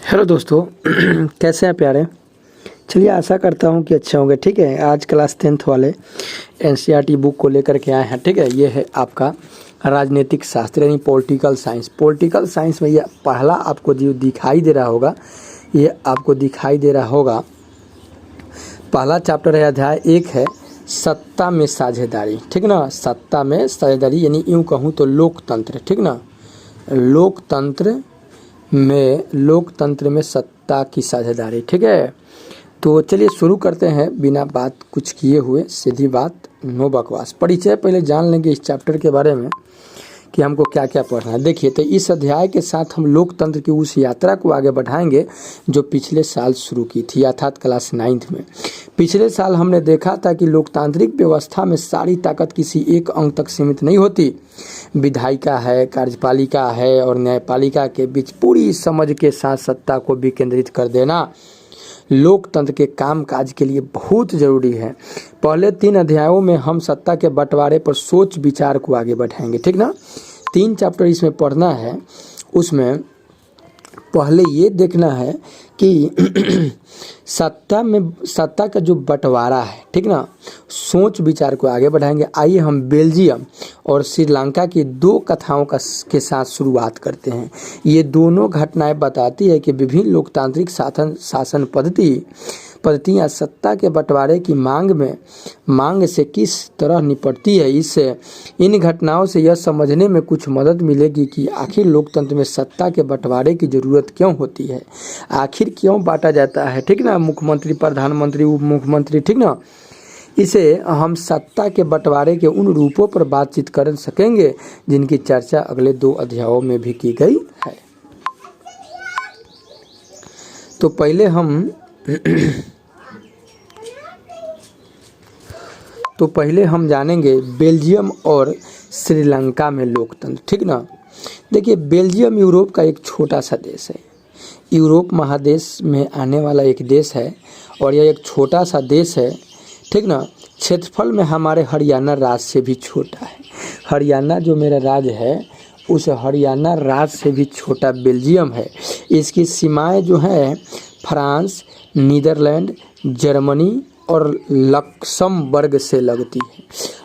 Hello दोस्तों कैसे हैं प्यारे। चलिए आशा करता हूँ कि अच्छे होंगे। ठीक है, आज क्लास 10th वाले एनसीईआरटी बुक को लेकर के आए हैं। ठीक है, ये है आपका राजनीतिक शास्त्र यानी पॉलिटिकल साइंस। पॉलिटिकल साइंस में ये पहला आपको जो दिखाई दे रहा होगा, ये आपको दिखाई दे रहा होगा, पहला चैप्टर है, अध्याय 1 है सत्ता में साझेदारी। ठीक ना, सत्ता में साझेदारी यानी यूँ कहूँ तो लोकतंत्र। ठीक ना, लोकतंत्र में सत्ता की साझेदारी। ठीक है, तो चलिए शुरू करते हैं बिना बात कुछ किए हुए, सीधी बात, नो बकवास। परिचय पहले जान लेंगे इस चैप्टर के बारे में कि हमको क्या क्या पढ़ना है। देखिए, तो इस अध्याय के साथ हम लोकतंत्र की उस यात्रा को आगे बढ़ाएंगे जो पिछले साल शुरू की थी, अर्थात क्लास 9th में। पिछले साल हमने देखा था कि लोकतांत्रिक व्यवस्था में सारी ताकत किसी एक अंग तक सीमित नहीं होती। विधायिका है, कार्यपालिका है और न्यायपालिका के बीच पूरी समझ के साथ सत्ता को विकेंद्रित कर देना लोकतंत्र के कामकाज के लिए बहुत जरूरी है। पहले 3 अध्यायों में हम सत्ता के बंटवारे पर सोच विचार को आगे बढ़ाएंगे। ठीक ना, 3 चैप्टर इसमें पढ़ना है। उसमें पहले ये देखना है कि सत्ता का जो बंटवारा है, ठीक ना, सोच विचार को आगे बढ़ाएंगे। आइए हम बेल्जियम और श्रीलंका की 2 कथाओं के साथ शुरुआत करते हैं। ये दोनों घटनाएं बताती है कि विभिन्न लोकतांत्रिक शासन पद्धतियाँ सत्ता के बंटवारे की मांग से किस तरह निपटती है। इससे इन घटनाओं से यह समझने में कुछ मदद मिलेगी कि आखिर लोकतंत्र में सत्ता के बंटवारे की जरूरत क्यों होती है, आखिर क्यों बांटा जाता है। ठीक ना, मुख्यमंत्री, प्रधानमंत्री, उप मुख्यमंत्री। ठीक ना, इसे हम सत्ता के बंटवारे के उन रूपों पर बातचीत कर सकेंगे जिनकी चर्चा अगले 2 अध्यायों में भी की गई है। तो पहले हम जानेंगे बेल्जियम और श्रीलंका में लोकतंत्र। ठीक ना, देखिए, बेल्जियम यूरोप का एक छोटा सा देश है, यूरोप महादेश में आने वाला एक देश है और यह एक छोटा सा देश है। ठीक ना, क्षेत्रफल में हमारे हरियाणा राज्य से भी छोटा है। हरियाणा जो मेरा राज्य है, उस हरियाणा राज्य से भी छोटा बेल्जियम है। इसकी सीमाएं जो हैं फ्रांस, नीदरलैंड, जर्मनी और लक्समबर्ग से लगती है।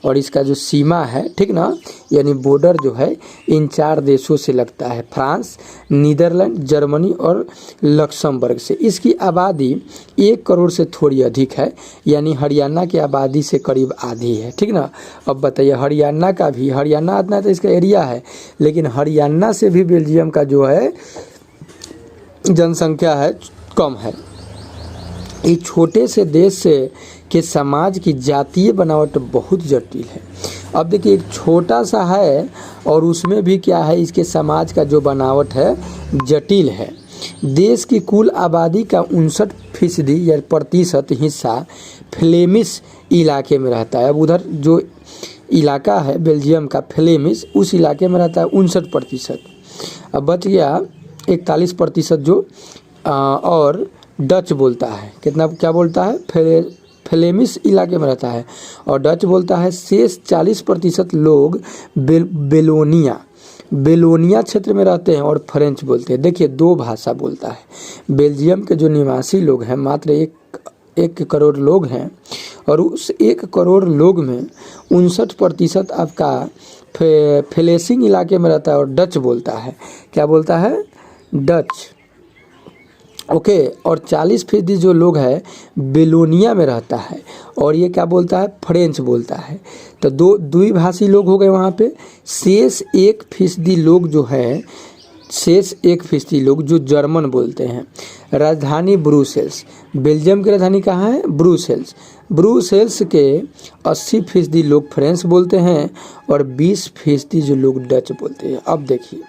और इसका जो सीमा है, ठीक ना, यानी बॉर्डर जो है इन 4 देशों से लगता है, फ्रांस, नीदरलैंड, जर्मनी और लक्समबर्ग से। इसकी आबादी 1 करोड़ से थोड़ी अधिक है, यानी हरियाणा की आबादी से करीब आधी है। ठीक ना, अब बताइए, हरियाणा इतना तो इसका एरिया है, लेकिन हरियाणा से भी बेल्जियम का जो है जनसंख्या है कम है। इस छोटे से देश के समाज की जातीय बनावट बहुत जटिल है। अब देखिए, एक छोटा सा है और उसमें भी क्या है, इसके समाज का जो बनावट है जटिल है। देश की कुल आबादी का 59% या प्रतिशत हिस्सा फ्लेमिश इलाके में रहता है। अब उधर जो इलाका है बेल्जियम का फ्लेमिश, उस इलाके में रहता है 59%। अब बच गया 41% जो और डच बोलता है। क्या बोलता है, फ्लेमिश इलाके में रहता है और डच बोलता है। शेष 40% लोग बेलोनिया क्षेत्र में रहते हैं और फ्रेंच बोलते हैं। देखिए, 2 भाषा बोलता है। बेल्जियम के जो निवासी लोग हैं मात्र 1 करोड़ लोग हैं और उस 1 करोड़ लोग में 59% आपका फ्लेमिश इलाके में रहता है और डच बोलता है। क्या बोलता है, डच। ओके, और 40% जो लोग हैं बेलोनिया में रहता है और ये क्या बोलता है, फ्रेंच बोलता है। तो 2 द्विभाषी लोग हो गए वहाँ पे। शेष 1% लोग जो जर्मन बोलते हैं। राजधानी ब्रुसेल्स, बेल्जियम की राजधानी कहाँ है, ब्रुसेल्स के 80% लोग फ्रेंच बोलते हैं और 20% जो लोग डच बोलते हैं। अब देखिए,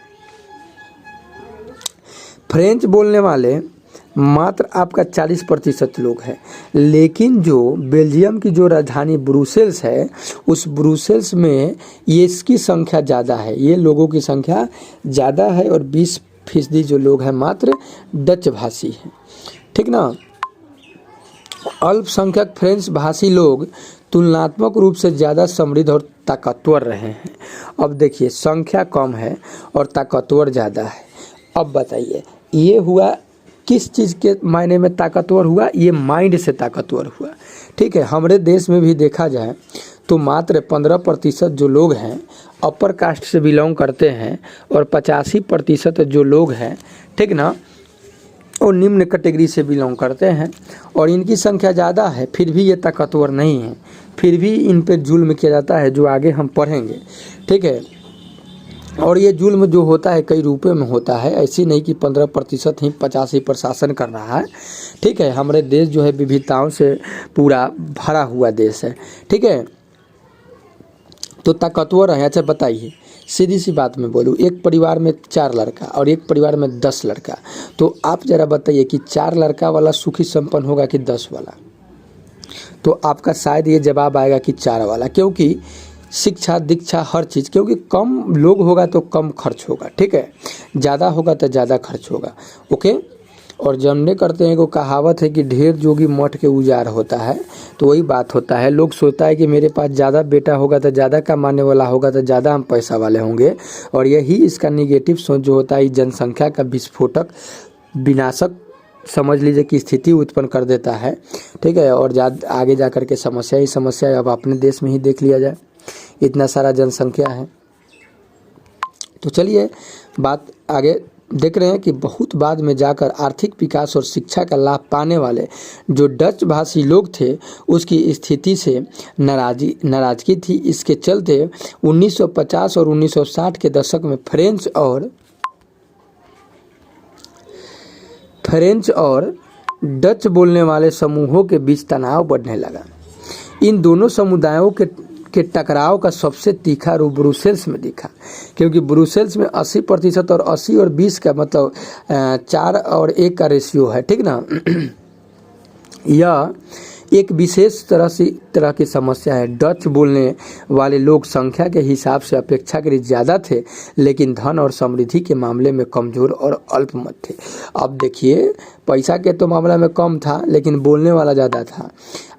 फ्रेंच बोलने वाले मात्र आपका 40% लोग हैं, लेकिन जो बेल्जियम की जो राजधानी ब्रुसेल्स है, उस ब्रुसेल्स में ये इसकी संख्या ज़्यादा है, ये लोगों की संख्या ज़्यादा है और 20% जो लोग हैं मात्र डच भाषी हैं। ठीक ना, अल्पसंख्यक फ्रेंच भाषी लोग तुलनात्मक रूप से ज़्यादा समृद्ध और ताकतवर रहे हैं। अब देखिए, संख्या कम है और ताकतवर ज़्यादा है। अब बताइए, ये हुआ किस चीज़ के मायने में ताकतवर हुआ? ये माइंड से ताकतवर हुआ। ठीक है, हमारे देश में भी देखा जाए तो मात्र 15% जो लोग हैं अपर कास्ट से बिलोंग करते हैं और 85% जो लोग हैं, ठीक ना, और निम्न कैटेगरी से बिलोंग करते हैं। और इनकी संख्या ज़्यादा है, फिर भी ये ताकतवर नहीं है, फिर भी इन पे जुल्म किया जाता है, जो आगे हम पढ़ेंगे। ठीक है, और ये जुल्म जो होता है कई रूपों में होता है, ऐसी नहीं कि 15% ही 85 पर शासन कर रहा है। ठीक है, हमारे देश जो है विविधताओं से पूरा भरा हुआ देश है। ठीक है, तो ताकतवर है। अच्छा बताइए, सीधी सी बात मैं बोलूँ, एक परिवार में 4 लड़का और एक परिवार में 10 लड़का, तो आप ज़रा बताइए कि 4 लड़का वाला सुखी संपन्न होगा कि 10 वाला? तो आपका शायद ये जवाब आएगा कि 4 वाला, क्योंकि शिक्षा दीक्षा हर चीज़, क्योंकि कम लोग होगा तो कम खर्च होगा। ठीक है, ज़्यादा होगा तो ज़्यादा खर्च होगा। ओके, और जानने करते हैं, को कहावत है कि ढेर जोगी मठ के उजाड़ होता है। तो वही बात होता है, लोग सोचता है कि मेरे पास ज़्यादा बेटा होगा तो ज़्यादा कमाने वाला होगा तो ज़्यादा हम पैसा वाले होंगे, और यही इसका निगेटिव सोच जो होता है जनसंख्या का विस्फोटक विनाशक समझ लीजिए कि स्थिति उत्पन्न कर देता है। ठीक है, और आगे जा कर के समस्या ही समस्या है। अब अपने देश में ही देख लिया जाए, इतना सारा जनसंख्या है। तो चलिए बात आगे देख रहे हैं कि बहुत बाद में जाकर आर्थिक विकास और शिक्षा का लाभ पाने वाले जो डच भाषी लोग थे, उसकी स्थिति से नाराजगी थी। इसके चलते 1950 और 1960 के दशक में फ्रेंच और डच बोलने वाले समूहों के बीच तनाव बढ़ने लगा। इन दोनों समुदायों के टकराव का सबसे तीखा रूप ब्रुसेल्स में दिखा, क्योंकि ब्रुसेल्स में 80% और 80 और 20 का मतलब 4 और 1 का रेशियो है। ठीक ना, यह एक विशेष तरह की समस्या है। डच बोलने वाले लोग संख्या के हिसाब से अपेक्षाकृत ज़्यादा थे, लेकिन धन और समृद्धि के मामले में कमज़ोर और अल्पमत थे। अब देखिए, पैसा के तो मामला में कम था, लेकिन बोलने वाला ज़्यादा था।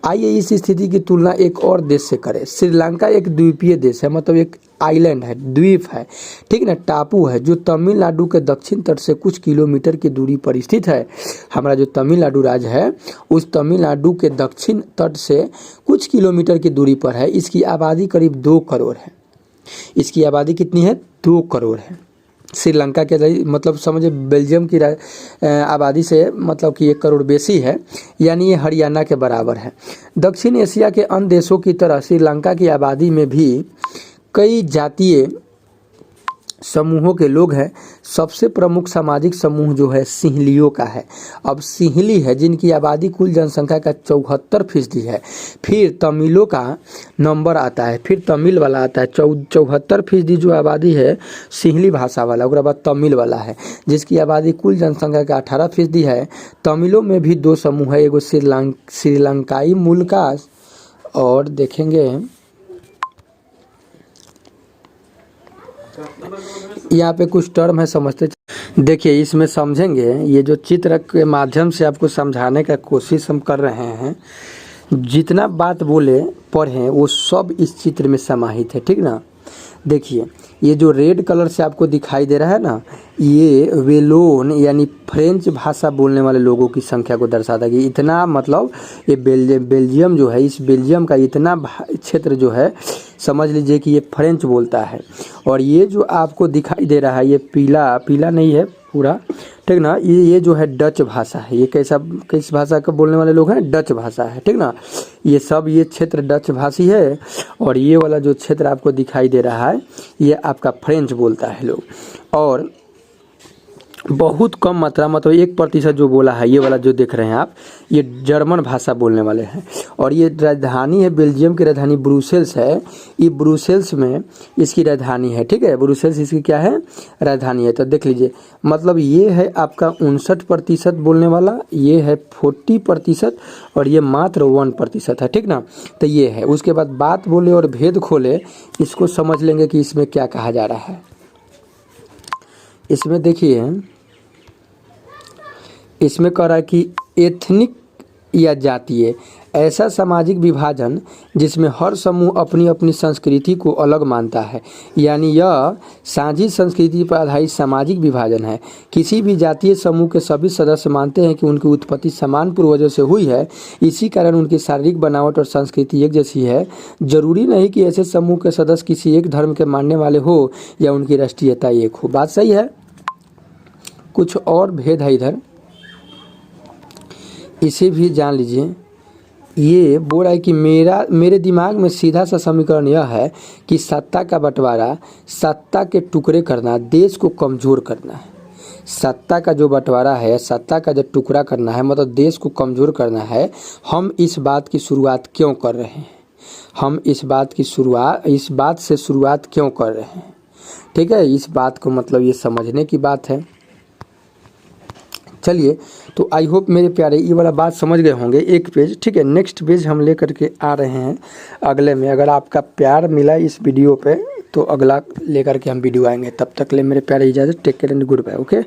आइए इस स्थिति की तुलना एक और देश से करें। श्रीलंका एक द्वीपीय देश है, मतलब एक आइलैंड है, द्वीप है, ठीक ना, टापू है, जो तमिलनाडु के दक्षिण तट से कुछ किलोमीटर की दूरी पर स्थित है। हमारा जो तमिलनाडु राज्य है, उस तमिलनाडु के दक्षिण तट से कुछ किलोमीटर की दूरी पर है। इसकी आबादी करीब 2 करोड़ है। इसकी आबादी कितनी है? 2 करोड़ है। श्रीलंका के मतलब समझे बेल्जियम की आबादी से मतलब कि 1 करोड़ बेसी है, यानी ये हरियाणा के बराबर है। दक्षिण एशिया के अन्य देशों की तरह श्रीलंका की आबादी में भी कई जातीय समूहों के लोग हैं। सबसे प्रमुख सामाजिक समूह जो है सिंहलियों का है। अब सिंहली है जिनकी आबादी कुल जनसंख्या का 74% है। फिर तमिलों का नंबर आता है, फिर तमिल वाला आता है। 74% जो आबादी है सिंहली भाषा वाला, उसके बाद तमिल वाला है जिसकी आबादी कुल जनसंख्या का 18% है। तमिलों में भी 2 समूह है, एगो श्रीलंकाई मूल का, और देखेंगे यहाँ पे कुछ टर्म है, समझते। देखिए इसमें समझेंगे, ये जो चित्र के माध्यम से आपको समझाने का कोशिश हम कर रहे हैं, जितना बात बोले पढ़ें वो सब इस चित्र में समाहित है। ठीक ना, देखिए ये जो रेड कलर से आपको दिखाई दे रहा है ना, ये वेलोन यानी फ्रेंच भाषा बोलने वाले लोगों की संख्या को दर्शाता है कि इतना, मतलब ये बेल्जियम जो है, इस बेल्जियम का इतना क्षेत्र जो है समझ लीजिए कि ये फ्रेंच बोलता है। और ये जो आपको दिखाई दे रहा है ये पीला नहीं है पूरा, ठीक ना, ये जो है डच भाषा है। ये किस भाषा का बोलने वाले लोग हैं? डच भाषा है। ठीक ना, ये सब ये क्षेत्र डच भाषी है, और ये वाला जो क्षेत्र आपको दिखाई दे रहा है ये आपका फ्रेंच बोलता है लोग। और बहुत कम मात्रा, मतलब 1% जो बोला है, ये वाला जो देख रहे हैं आप, ये जर्मन भाषा बोलने वाले हैं। और ये राजधानी है, बेल्जियम की राजधानी ब्रुसेल्स है। ये ब्रुसेल्स में इसकी राजधानी है। ठीक है, ब्रुसेल्स इसकी क्या है? राजधानी है। तो देख लीजिए, मतलब ये है आपका 59% बोलने वाला, ये है 40%, और ये मात्र 1% है। ठीक ना, तो ये है। उसके बाद बात बोले और भेद खोले, इसको समझ लेंगे कि इसमें क्या कहा जा रहा है। इसमें देखिए, इसमें कह रहा है कि एथनिक या जातीय, ऐसा सामाजिक विभाजन जिसमें हर समूह अपनी अपनी संस्कृति को अलग मानता है, यानी यह साझी संस्कृति पर आधारित सामाजिक विभाजन है। किसी भी जातीय समूह के सभी सदस्य मानते हैं कि उनकी उत्पत्ति समान पूर्वजों से हुई है, इसी कारण उनकी शारीरिक बनावट और संस्कृति एक जैसी है। जरूरी नहीं कि ऐसे समूह के सदस्य किसी एक धर्म के मानने वाले हो या उनकी राष्ट्रीयता एक हो। बात सही है। कुछ और भेद है इधर, इसे भी जान लीजिए। ये बोल रहा है कि मेरे दिमाग में सीधा सा समीकरण यह है कि सत्ता का बंटवारा, सत्ता के टुकड़े करना देश को कमज़ोर करना है। सत्ता का जो बंटवारा है, सत्ता का जो टुकड़ा करना है, मतलब देश को कमज़ोर करना है। हम इस बात की शुरुआत क्यों कर रहे हैं? हम इस बात से शुरुआत क्यों कर रहे हैं? ठीक है, इस बात को मतलब ये समझने की बात है। चलिए, तो आई होप मेरे प्यारे ये वाला बात समझ गए होंगे। एक पेज, ठीक है। नेक्स्ट पेज हम लेकर के आ रहे हैं अगले में। अगर आपका प्यार मिला इस वीडियो पे तो अगला लेकर के हम वीडियो आएंगे। तब तक ले मेरे प्यारे इजाज़त, take care and goodbye. Okay.